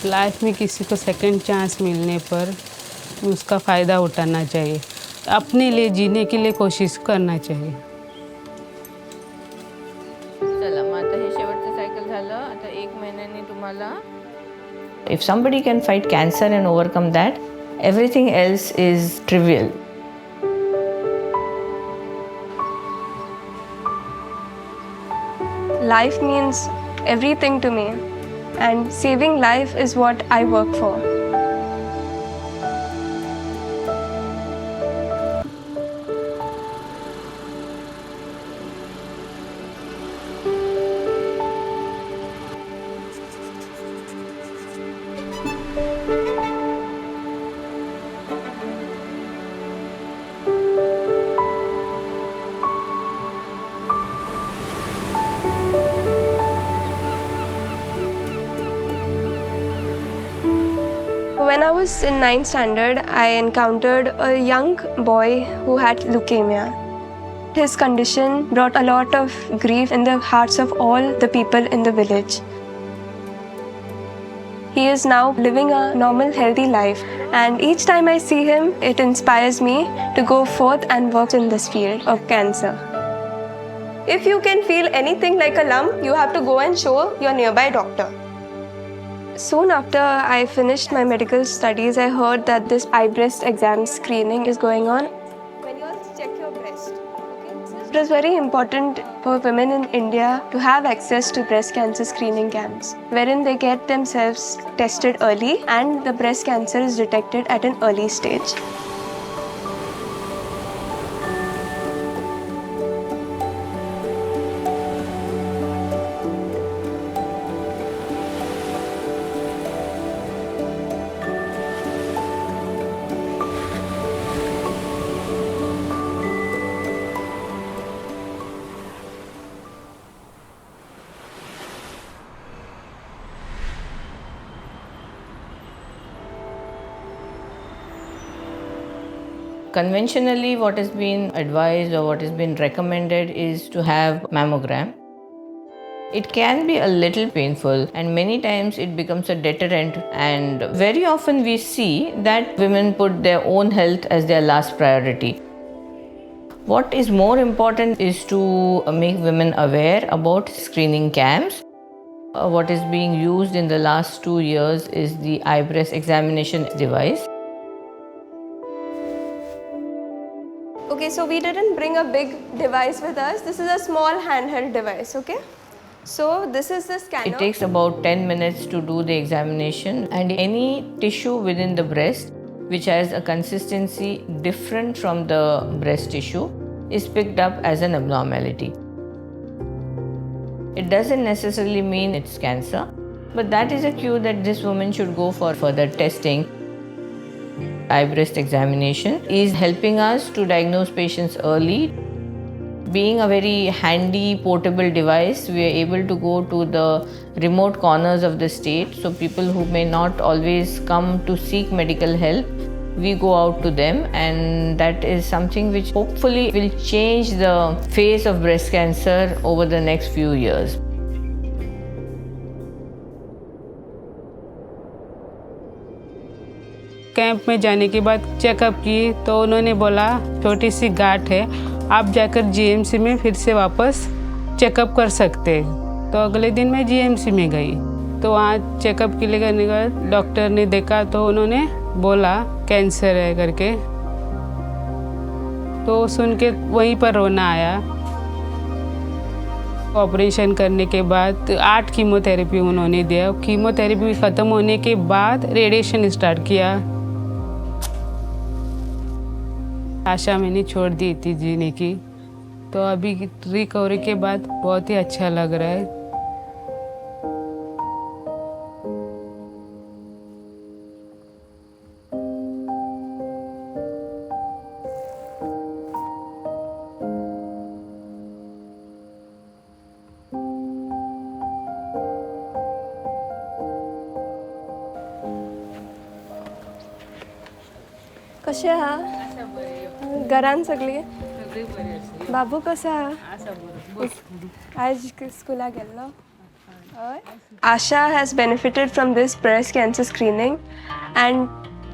Life में किसी को सेकंड चांस मिलने पर उसका फ़ायदा उठाना चाहिए, अपने लिए जीने के लिए कोशिश करना चाहिए। चला मग आता हे शेवटचं सायकल झालं. आता 1 महिन्याने तुम्हाला if somebody can fight cancer and overcome that, everything else is trivial. Life means everything to me, and saving life is what I work for. When I was in 9th standard, I encountered a young boy who had leukemia. His condition brought a lot of grief in the hearts of all the people in the village. He is now living a normal, healthy life, and each time I see him, it inspires me to go forth and work in this field of cancer. If you can feel anything like a lump, you have to go and show your nearby doctor. Soon after I finished my medical studies, I heard that this eye breast exam screening is going on. When you all check your breast, it is very important for women in India to have access to breast cancer screening camps, wherein they get themselves tested early and the breast cancer is detected at an early stage. Conventionally, what has been advised or what has been recommended is to have mammogram. It can be a little painful, and many times it becomes a deterrent, and very often we see that women put their own health as their last priority. What is more important is to make women aware about screening camps. What is being used in the last 2 years is the eye breast examination device. Okay, so we didn't bring a big device with us. This is a small handheld device, okay? So this is the scanner. It takes about 10 minutes to do the examination, and any tissue within the breast which has a consistency different from the breast tissue is picked up as an abnormality. It doesn't necessarily mean it's cancer, but that is a cue that this woman should go for further testing. Eye breast examination is helping us to diagnose patients early. Being a very handy portable device, we are able to go to the remote corners of the state, so people who may not always come to seek medical help, we go out to them, and that is something which hopefully will change the face of breast cancer over the next few years. Camp में जाने के बाद checkup की तो उन्होंने बोला छोटी सी गांठ है, आप जाकर जीएमसी में फिर से वापस चेकअप कर सकते हैं। तो अगले दिन मैं जीएमसी में गई, तो वहाँ चेकअप के लिए करने के बाद डॉक्टर ने देखा तो उन्होंने बोला कैंसर है करके। तो सुन के वहीं पर रोना आया। ऑपरेशन करने के बाद 8 कीमोथेरेपी उन्होंने दिया। कीमोथेरेपी ख़त्म होने के बाद रेडिएशन स्टार्ट किया। आशा मैंने छोड़ दी थी जीने की, तो अभी रिकवरी के बाद बहुत ही अच्छा लग रहा है। कशे आहा? घरान सगळी? बाबू कसो आहा? आज स्कुलाक गेल्लो? Asha has benefited from this breast cancer screening, and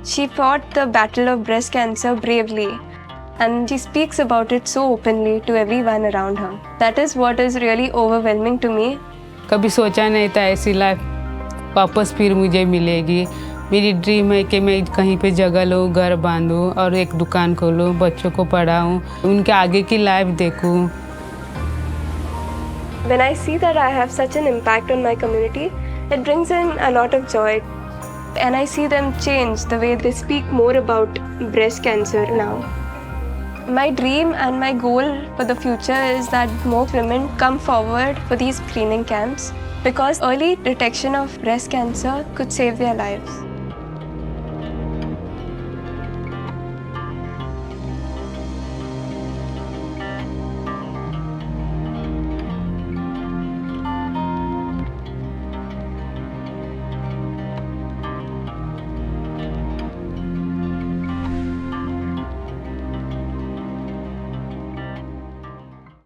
she fought the battle of breast cancer bravely, and she speaks about it so openly to everyone around her. That is what is really overwhelming to me. कभी सोचा नहीं था ऐसी life वापस फिर मुझे मिलेगी। मेरी ड्रीम है कि मैं कहीं पे जगह लूँ, घर बांधूँ और एक दुकान खोलूँ, बच्चों को पढ़ाऊँ, उनके आगे की लाइफ देखूँ। When I see that I have such an impact on my community, it brings in a lot of joy. And I see them change the way they speak more about breast cancer now. My dream and my goal for the future is that more women come forward for these screening camps, because early detection of breast cancer could save their lives.